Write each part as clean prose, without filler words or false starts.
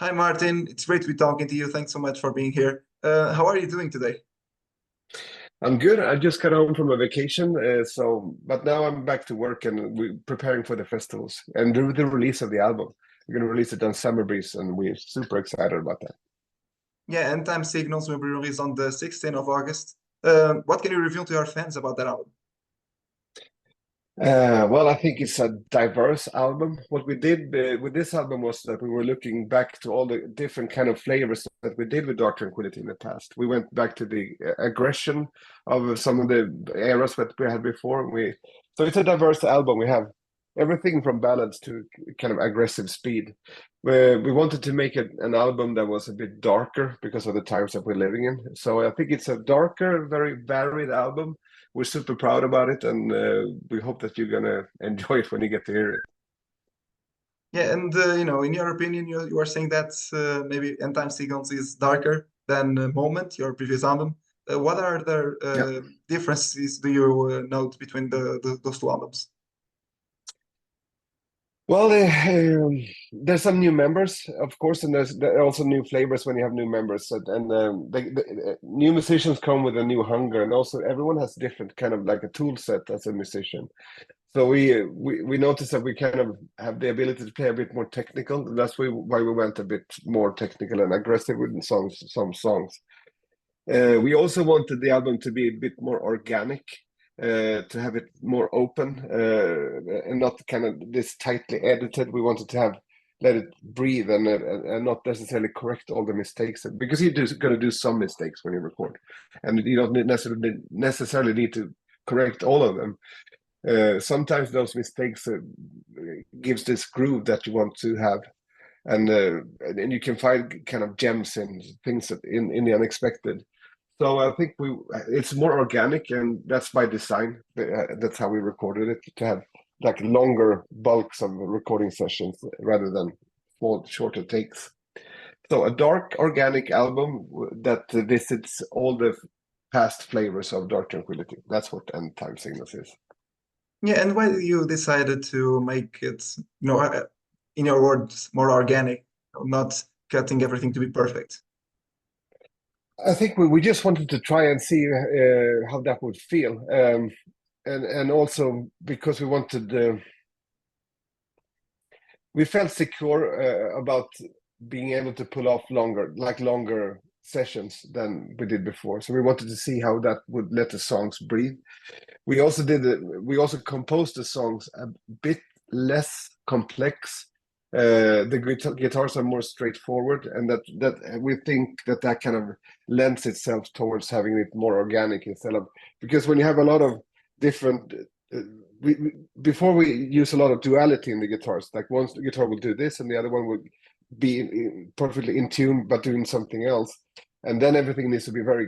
Hi, Martin. It's great to be talking to you. Thanks so much for being here. How are you doing today? I'm good. I just got home from a vacation, but now I'm back to work and we're preparing for the festivals and the release of the album. We're going to release it on Summer Breeze, and we're super excited about that. Yeah, Endtime Signals will be released on the 16th of August. What can you reveal to your fans about that album? Well, I think it's a diverse album. What we did with this album was that we were looking back to all the different kind of flavors that we did with Dark Tranquillity in the past. We went back to the aggression of some of the eras that we had before. So it's a diverse album. We have everything from ballads to kind of aggressive speed. We wanted to make an album that was a bit darker because of the times that we're living in. So I think it's a darker, very varied album. We're super proud about it, and we hope that you're gonna enjoy it when you get to hear it. Yeah, and in your opinion, you are saying that maybe Endtime Signals is darker than Moment, your previous album. What are the Yeah. differences do you note between those two albums? Well, there's some new members, of course, and there are also new flavors when you have new members. The new musicians come with a new hunger, and also everyone has different kind of like a tool set as a musician. So we noticed that we kind of have the ability to play a bit more technical. And that's why we went a bit more technical and aggressive with some songs. We also wanted the album to be a bit more organic, to have it more open, and not kind of this tightly edited. We wanted to let it breathe and not necessarily correct all the mistakes, because you're going to do some mistakes when you record, and you don't necessarily need to correct all of them. Sometimes those mistakes gives this groove that you want to have, and you can find kind of gems and things in the unexpected. So I think it's more organic, and that's by design. That's how we recorded it, to have like longer bulks of recording sessions rather than small, shorter takes. So a dark, organic album that visits all the past flavors of Dark Tranquillity. That's what End Time Signals is. Yeah, and why you decided to make it, in your words, more organic, not cutting everything to be perfect? I think we just wanted to try and see how that would feel, and also because we felt secure about being able to pull off longer sessions than we did before. So we wanted to see how that would let the songs breathe. We also composed the songs a bit less complex. The guitars are more straightforward, and that we think that kind of lends itself towards having it more organic, instead of, because when you have a lot of different before we use a lot of duality in the guitars, like one guitar will do this and the other one will be perfectly in tune but doing something else, and then everything needs to be very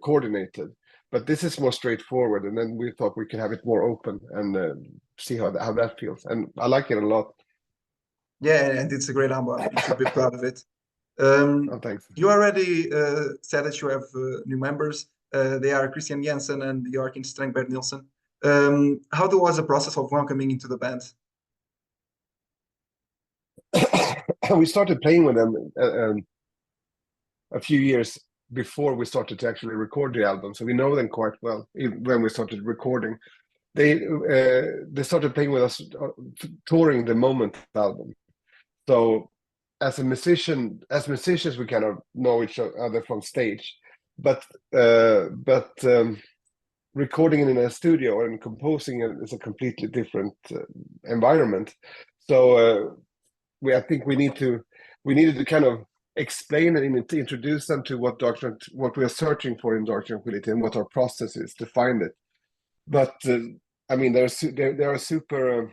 coordinated. But this is more straightforward, and then we thought we could have it more open and see how that feels, and I like it a lot. Yeah, and it's a great album. You should be proud of it. Oh, thanks. You already said that you have new members. They are Christian Jensen and Joachim Strengberg Nielsen. How was the process of welcoming into the band? We started playing with them a few years before we started to actually record the album, so we know them quite well. When we started recording, they started playing with us, touring the Moment album. So as musicians, we kind of know each other from stage, but recording in a studio and composing is a completely different environment. So I think we needed to kind of explain and introduce them to what we are searching for in Dark Tranquillity and what our process is to find it. But I mean, they are super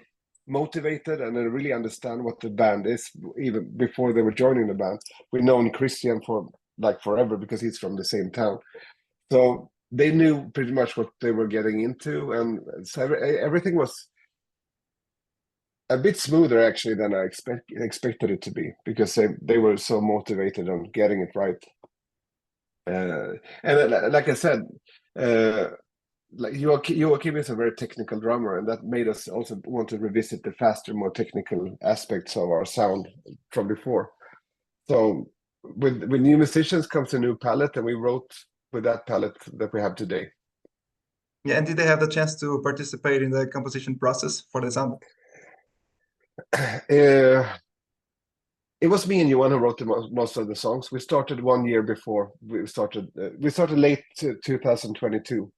motivated, and they really understand what the band is even before they were joining the band. We've known Christian for like forever because he's from the same town, so they knew pretty much what they were getting into, and so everything was a bit smoother actually than I expected it to be, because they were so motivated on getting it right. And like I said, like Joachim is a very technical drummer, and that made us also want to revisit the faster, more technical aspects of our sound from before. So with new musicians comes a new palette, and we wrote with that palette that we have today. Yeah, and did they have the chance to participate in the composition process for this album? It was me and Johan who wrote most of the songs. We started 1 year before we started. We started late 2022,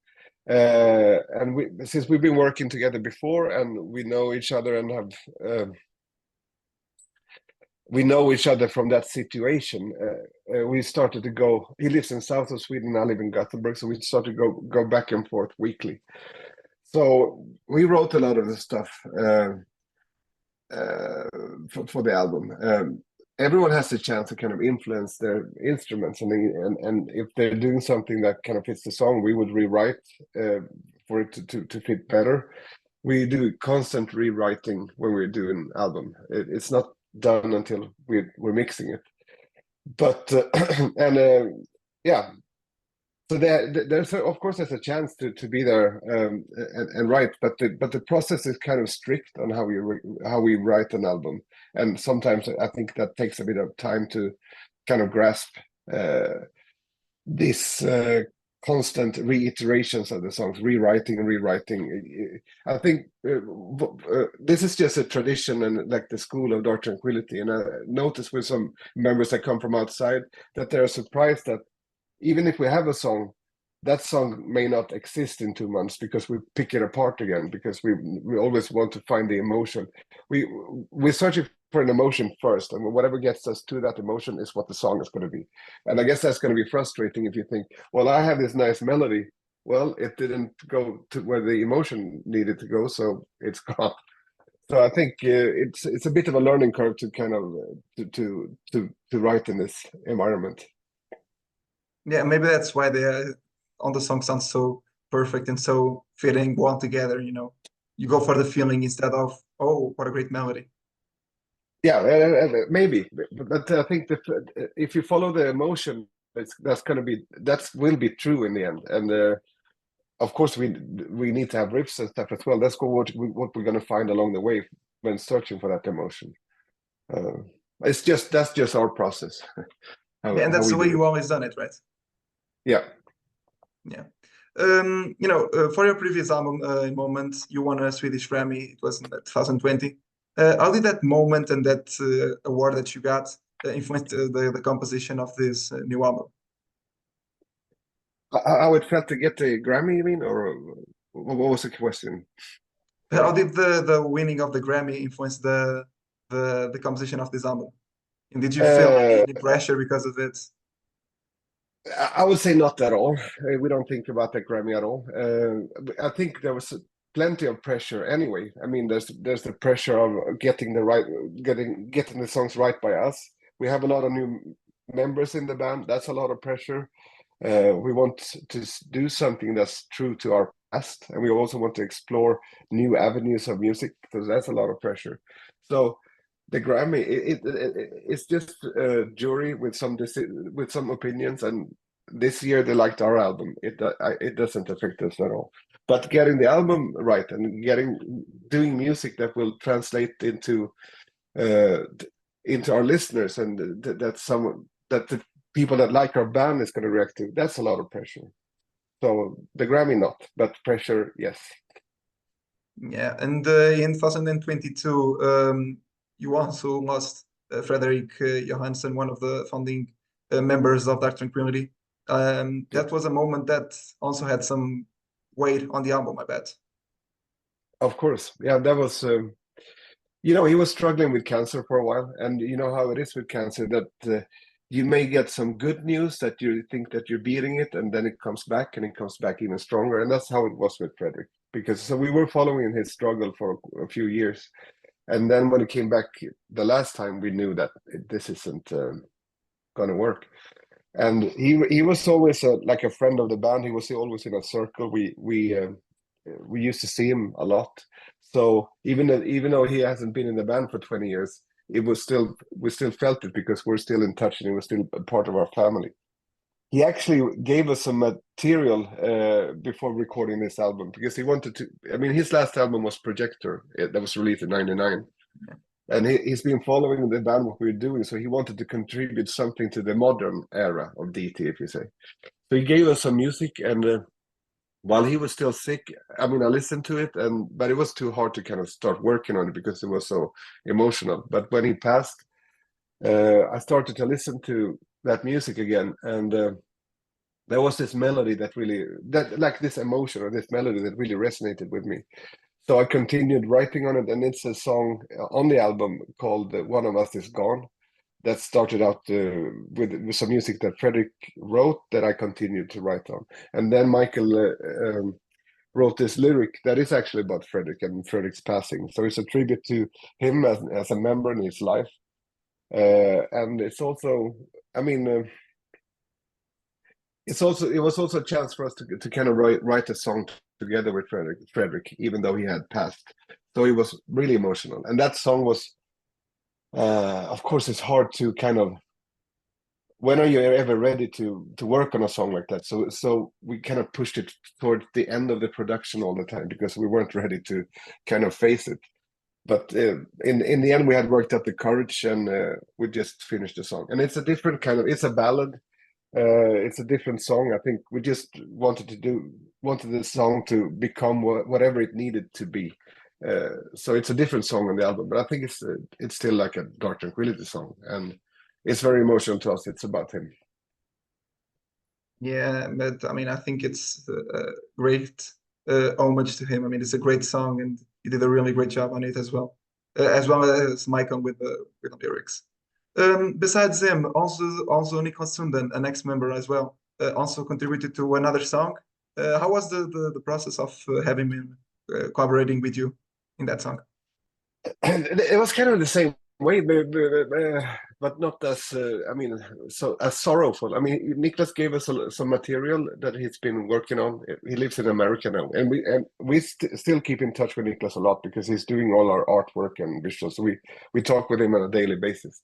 and since we've been working together before and we know each other and have we know each other from that situation. We started to go. He lives in south of Sweden. I live in Gothenburg, so we started to go back and forth weekly. So we wrote a lot of the stuff for the album. Everyone has a chance to kind of influence their instruments, and if they're doing something that kind of fits the song, we would rewrite for it to fit better. We do constant rewriting when we're doing album. It's not done until we're mixing it. But yeah, so there's of course there's a chance to be there and write, but the process is kind of strict on how we write an album, and sometimes I think that takes a bit of time to kind of grasp this constant reiterations of the songs, rewriting and rewriting. I think this is just a tradition and like the school of Dark Tranquillity. And I notice with some members that come from outside that they're surprised that even if we have a song, that song may not exist in 2 months because we pick it apart again, because we always want to find the emotion. We're searching for an emotion first, and whatever gets us to that emotion is what the song is going to be. And I guess that's going to be frustrating if you think, well, I have this nice melody. Well, it didn't go to where the emotion needed to go, so it's gone. So I think it's a bit of a learning curve to kind of to write in this environment. Yeah, maybe that's why on the song sounds so perfect and so fitting one together. You go for the feeling instead of, oh, what a great melody. Yeah, maybe, but I think that if you follow the emotion, that will be true in the end. And of course, we need to have riffs and stuff as well. That's what we're going to find along the way when searching for that emotion. That's just our process. Yeah, and that's the way you always done it, right? Yeah. Yeah. For your previous album, Moment, you won a Swedish Grammy. It was in 2020. How did that moment and that award that you got influence the composition of this new album? How it felt to get the Grammy, you mean, or what was the question? How did the winning of the Grammy influence the composition of this album? And did you feel any pressure because of it? I would say not at all. We don't think about the Grammy at all. I think there was plenty of pressure anyway. I mean, there's the pressure of getting the songs right by us. We have a lot of new members in the band. That's a lot of pressure. We want to do something that's true to our past, and we also want to explore new avenues of music. So that's a lot of pressure. So the Grammy, it's just a jury with some opinions, and this year they liked our album. It doesn't affect us at all. But getting the album right and doing music that will translate into our listeners, and that the people that like our band is going to react to, that's a lot of pressure. So the Grammy not, but pressure, yes. Yeah, and in 2022, you also lost Frederick Johansson, one of the founding members of Dark Tranquillity. That was a moment that also had some weight on the album, I bet. Of course, yeah, that was. He was struggling with cancer for a while, and you know how it is with cancer, that you may get some good news that you think that you're beating it, and then it comes back, and it comes back even stronger. And that's how it was with Frederick, because so we were following his struggle for a few years, and then when it came back the last time, we knew that this isn't going to work. And he was always like a friend of the band. He was always in a circle. We used to see him a lot. So even though he hasn't been in the band for 20 years, we still felt it because we're still in touch and he was still a part of our family. He actually gave us some material before recording this album because he wanted to. I mean, his last album was Projector, that was released in '99. and he's been following the band what we were doing, so he wanted to contribute something to the modern era of DT, if you say. So he gave us some music, and while he was still sick, I mean, I listened to it, but it was too hard to kind of start working on it because it was so emotional. But when he passed, I started to listen to that music again, and there was this melody that like this emotion or this melody that really resonated with me. So I continued writing on it, and it's a song on the album called "One of Us Is Gone." That started out with some music that Fredrik wrote that I continued to write on, and then Michael wrote this lyric that is actually about Fredrik and Fredrik's passing. So it's a tribute to him as a member in his life, and it's also, I mean, it was also a chance for us to kind of write a song together with Fredrik, even though he had passed. So it was really emotional, and that song was, of course, it's hard to kind of. When are you ever ready to work on a song like that? So we kind of pushed it toward the end of the production all the time because we weren't ready to kind of face it. But in the end, we had worked up the courage, and we just finished the song. And it's a different kind of, it's a ballad. It's a different song. I think we just wanted the song to become whatever it needed to be. So it's a different song on the album, but I think it's still like a Dark Tranquillity song, and it's very emotional to us. It's about him. Yeah, but I mean, I think it's a great homage to him. I mean, it's a great song, and he did a really great job on it as well as Michael with the lyrics. Besides him, also Niklas Sundin, an ex-member as well, also contributed to another song. How was the process of having him collaborating with you in that song? It was kind of the same way, but not as I mean, so as sorrowful. I mean, Niklas gave us some material that he's been working on. He lives in America now, and we still keep in touch with Niklas a lot because he's doing all our artwork and visuals. So we talk with him on a daily basis.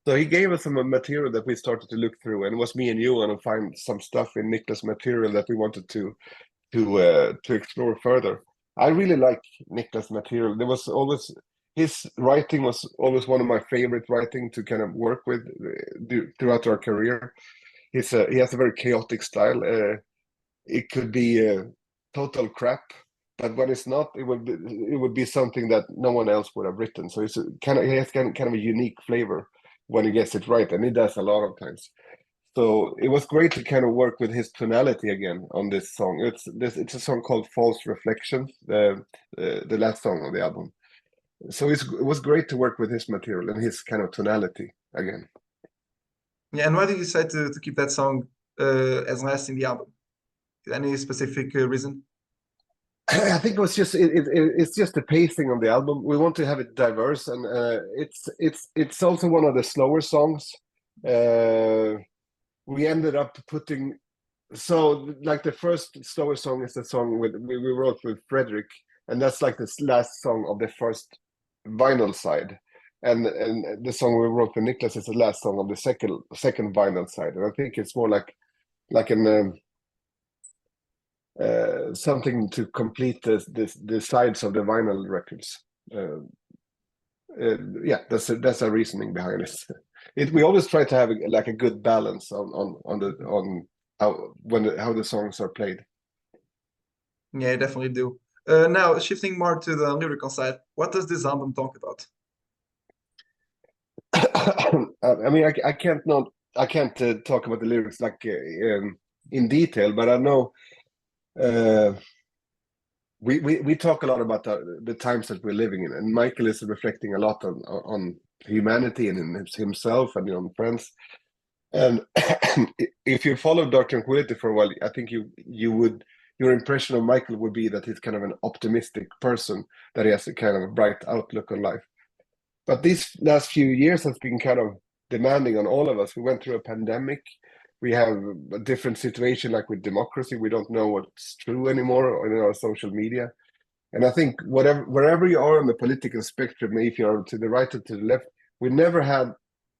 So he gave us some material that we started to look through, and it was me and you and find some stuff in Niklas' material that we wanted to explore further. I really like Niklas' material. There was always his writing was always one of my favorite writing to kind of work with throughout our career. He has a very chaotic style. It could be total crap, but when it's not, it would be something that no one else would have written. So he has kind of a unique flavor when he gets it right, and he does a lot of times. So it was great to kind of work with his tonality again on this song. It's a song called "False Reflections," the last song on the album. So it was great to work with his material and his kind of tonality again. Yeah, and why did you decide to keep that song as last in the album? Any specific reason? I think it was it's just the pacing of the album. We want to have it diverse, and it's also one of the slower songs. We ended up putting, so like the first slower song is the song we wrote with Fredrik, and that's like the last song of the first vinyl side, and the song we wrote with Niklas is the last song of the second vinyl side, and I think it's more like an something to complete the sides of the vinyl records. Yeah, that's a reasoning behind it. We always try to have like a good balance on how the songs are played. Yeah, I definitely do. Now, shifting more to the lyrical side, what does this album talk about? I mean, I can't talk about the lyrics like in detail, but I know we talk a lot about the times that we're living in, and Michael is reflecting a lot on humanity and in himself and on friends. And if you follow Dark Tranquillity for a while, I think your impression of Michael would be that he's kind of an optimistic person, that he has a kind of a bright outlook on life. But these last few years has been kind of demanding on all of us. We went through a pandemic. We have a different situation, like with democracy. We don't know what's true anymore in our social media. And I think wherever you are on the political spectrum, if you're to the right or to the left, we never had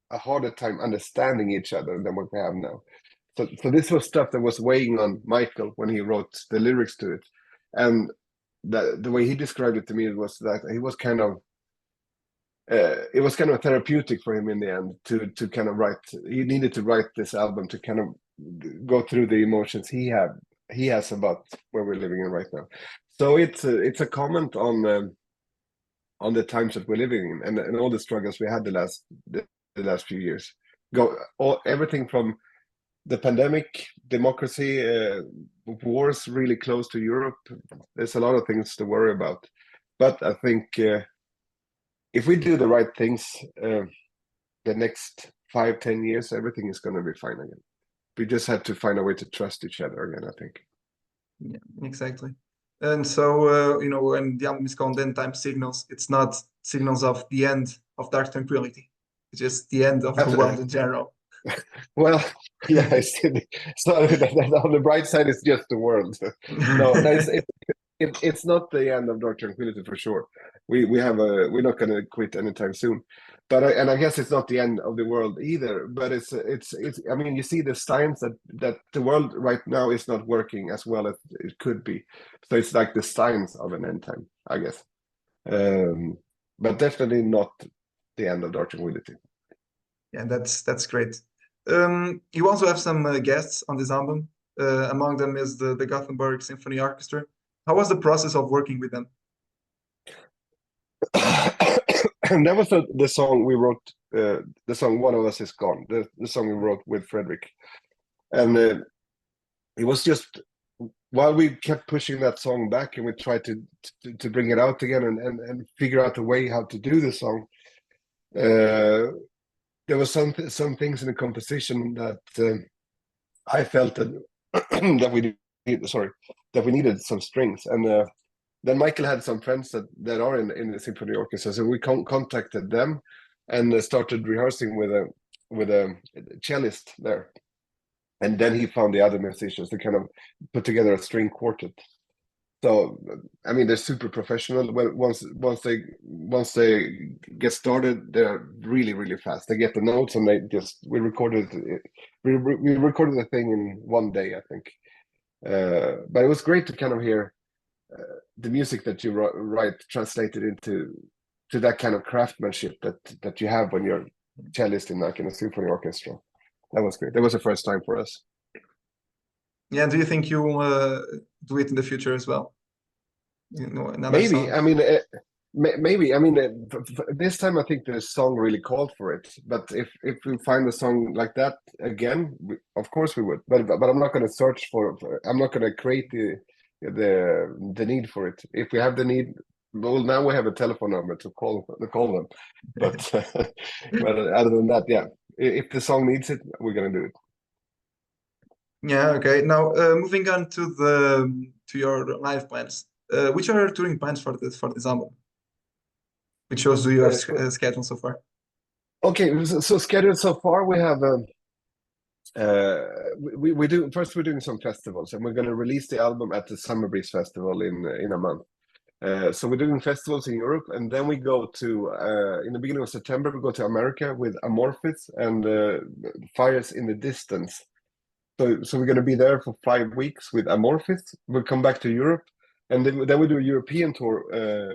a harder time understanding each other than what we have now. So this was stuff that was weighing on Michael when he wrote the lyrics to it. And the way he described it to me was that he was kind of it was kind of therapeutic for him in the end to kind of write. He needed to write this album to kind of go through the emotions he has about where we're living in right now. So it's a comment on the times that we're living in, and all the struggles we had the last few years. Everything from the pandemic, democracy, wars really close to Europe. There's a lot of things to worry about, but I think if we do the right things, the next 5-10 years, everything is going to be fine again. We just have to find a way to trust each other again, I think. Yeah, exactly. And so, when the album is called Endtime Signals, it's not signals of the end of Dark Tranquillity. It's just the end of the world in general. Well, yeah, so on the bright side, it's just the world. No, it's not the end of Dark Tranquillity for sure. We're not going to quit anytime soon, but I guess it's not the end of the world either. But it's I mean, you see the signs that the world right now is not working as well as it could be. So it's like the signs of an end time, I guess. But definitely not the end of Dark Tranquillity. Yeah, that's great. You also have some guests on this album. Among them is the Gothenburg Symphony Orchestra. How was the process of working with them? And that was the song we wrote. The song "One of Us Is Gone." The song we wrote with Frederick, and it was just while we kept pushing that song back, and we tried to bring it out again and figure out a way how to do the song. There was some things in the composition that I felt that we needed some strings, and then Michael had some friends that are in the symphony orchestra, so we contacted them and started rehearsing with a cellist there, and then he found the other musicians to kind of put together a string quartet. So I mean, they're super professional. Once they get started, they're really fast. They get the notes, and we recorded the thing in one day, I think. But it was great to kind of hear the music that you write translated into that kind of craftsmanship that you have when you're cellist in a symphony orchestra. That was great. That was the first time for us. Yeah, do you think you'll do it in the future as well? Another Maybe. song? I mean, maybe. I mean, this time I think the song really called for it. But if we find a song like that again, of course we would. But I'm not going to search for. I'm not going to create the need for it. If we have the need, well, now we have a telephone number to call them. But but other than that, yeah, if the song needs it, we're going to do it. Yeah, okay. Now, moving on to your live plans. Which are your touring plans for this album? Which shows do you have scheduled so far? Okay, so scheduled so far we have we're doing some festivals, and we're going to release the album at the Summer Breeze Festival in a month. So we're doing festivals in Europe, and then we go to in the beginning of September we go to America with Amorphis and Fires in the Distance. So we're going to be there for 5 weeks with Amorphis. We'll come back to Europe, and then we do a European tour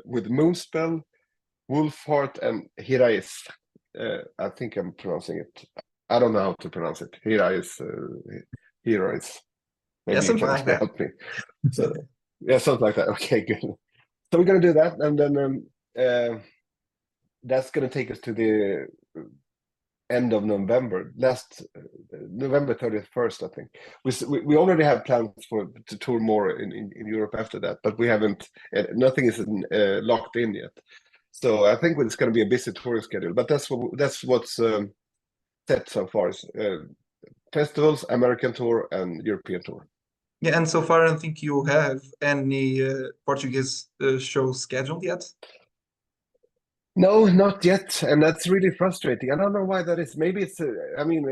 with Moonspell, Wolfheart, and Hirais. I think I'm pronouncing it. I don't know how to pronounce it. Hirais. Maybe Yeah, you can something like that. help me. So, yeah, something like that. Okay, good. So we're gonna do that, and then that's gonna take us to the end of November, November 31st, I think. We already have plans to tour more in Europe after that, but we haven't. Nothing is locked in yet. So I think it's going to be a busy touring schedule, but that's what's set so far: is festivals, American tour, and European tour. Yeah, and so far I don't think you have any Portuguese shows scheduled yet. No, not yet, and that's really frustrating. I don't know why that is. Maybe it's. I mean,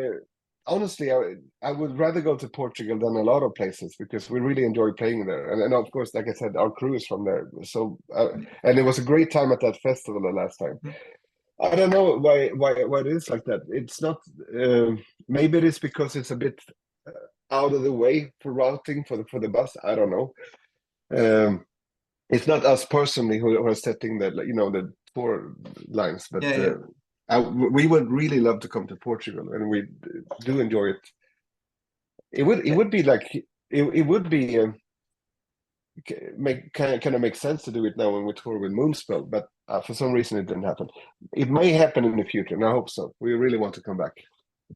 honestly, I would rather go to Portugal than a lot of places because we really enjoy playing there, and of course, like I said, our crew is from there. So, and it was a great time at that festival the last time. I don't know why it is like that. It's not. Maybe it is because it's a bit out of the way for routing for the bus. I don't know. It's not us personally who are setting the tour lines, but Yeah. we would really love to come to Portugal, and we do enjoy it. It would be like it would be kind of make sense to do it now when we tour with Moonspell, but for some reason it didn't happen. It may happen in the future, and I hope so. We really want to come back.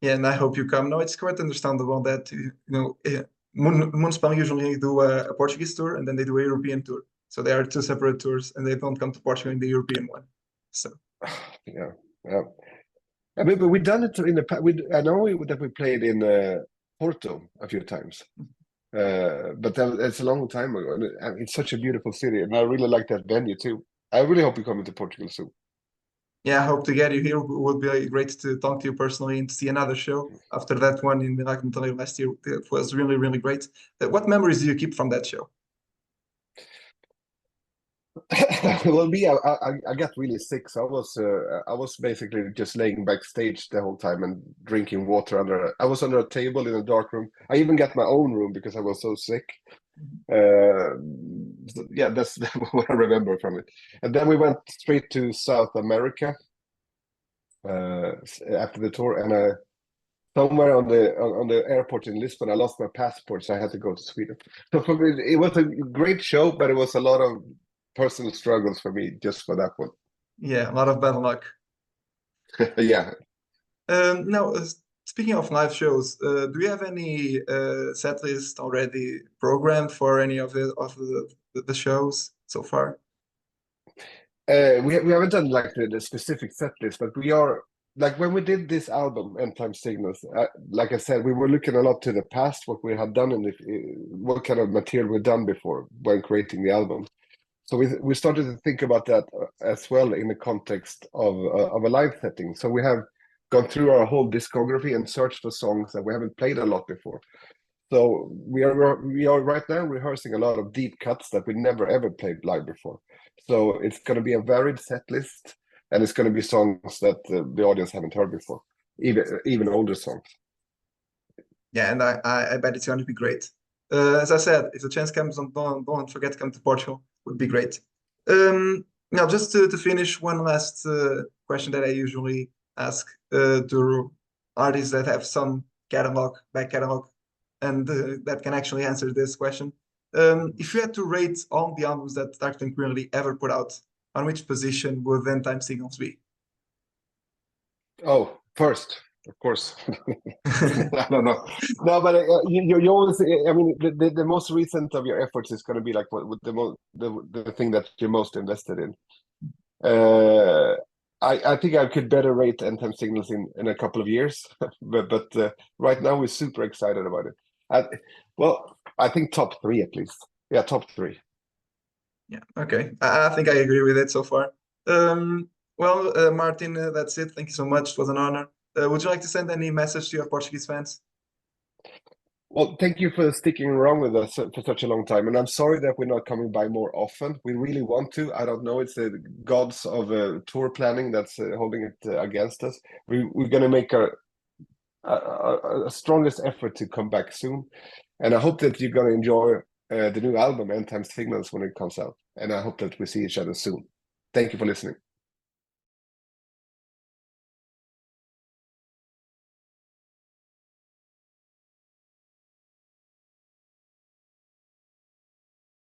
Yeah, and I hope you come. No, it's quite understandable that Moonspell usually do a Portuguese tour and then they do a European tour. So they are two separate tours, and they don't come to Portugal in the European one. So Yeah, yeah. I mean, but we've done it in the past. I know that we played in Porto a few times, but it's a long time ago. And it's such a beautiful city, and I really like that venue too. I really hope you come into Portugal soon. yeah, I hope to get you here. It would be great to talk to you personally and to see another show after that one in Milagro last year. It was really, really great. What memories do you keep from that show? Well, me, I got really sick, so I was basically just laying backstage the whole time and drinking water under. I was under a table in a dark room. I even got my own room because I was so sick. Yeah, that's what I remember from it. And then we went straight to South America after the tour, and somewhere on the airport in Lisbon, I lost my passport, so I had to go to Sweden. So for me, it was a great show, but it was a lot of personal struggles for me just for that one. Yeah, a lot of bad luck. Yeah. Now, speaking of live shows, do you have any set list already programmed for any of the shows so far? We haven't done like the specific set list, but we are like when we did this album, Endtime Signals. Like I said, we were looking a lot to the past, what we had done, and what kind of material we'd done before when creating the album. So we started to think about that as well in the context of a live setting. So we have gone through our whole discography and searched for songs that we haven't played a lot before. So we are right now rehearsing a lot of deep cuts that we never ever played live before. So it's going to be a varied set list, and it's going to be songs that the audience haven't heard before, even older songs. Yeah, and I bet it's going to be great. As I said, if the chance comes, don't forget to come to Portugal. It would be great. Now, just to finish, one last question that I usually ask to artists that have some back catalog, and that can actually answer this question. If you had to rate all the albums that Dark Tranquillity ever put out, on which position would End Time Signals be? Oh, first, of course. I don't know. No, but you always. I mean, the most recent of your efforts is going to be like what the thing that you're most invested in. Uh, I think I could better rate Endtime Signals in a couple of years, but right now we're super excited about it. Well, I think top three at least. Yeah, top three. Yeah, okay. I think I agree with it so far. Well, Martin, that's it. Thank you so much. It was an honor. Would you like to send any message to your Portuguese fans? Well, thank you for sticking around with us for such a long time, and I'm sorry that we're not coming by more often. We really want to. I don't know. It's the gods of tour planning that's holding it against us. We're going to make a strongest effort to come back soon, and I hope that you're going to enjoy the new album, End Time Signals, when it comes out. And I hope that we see each other soon. Thank you for listening.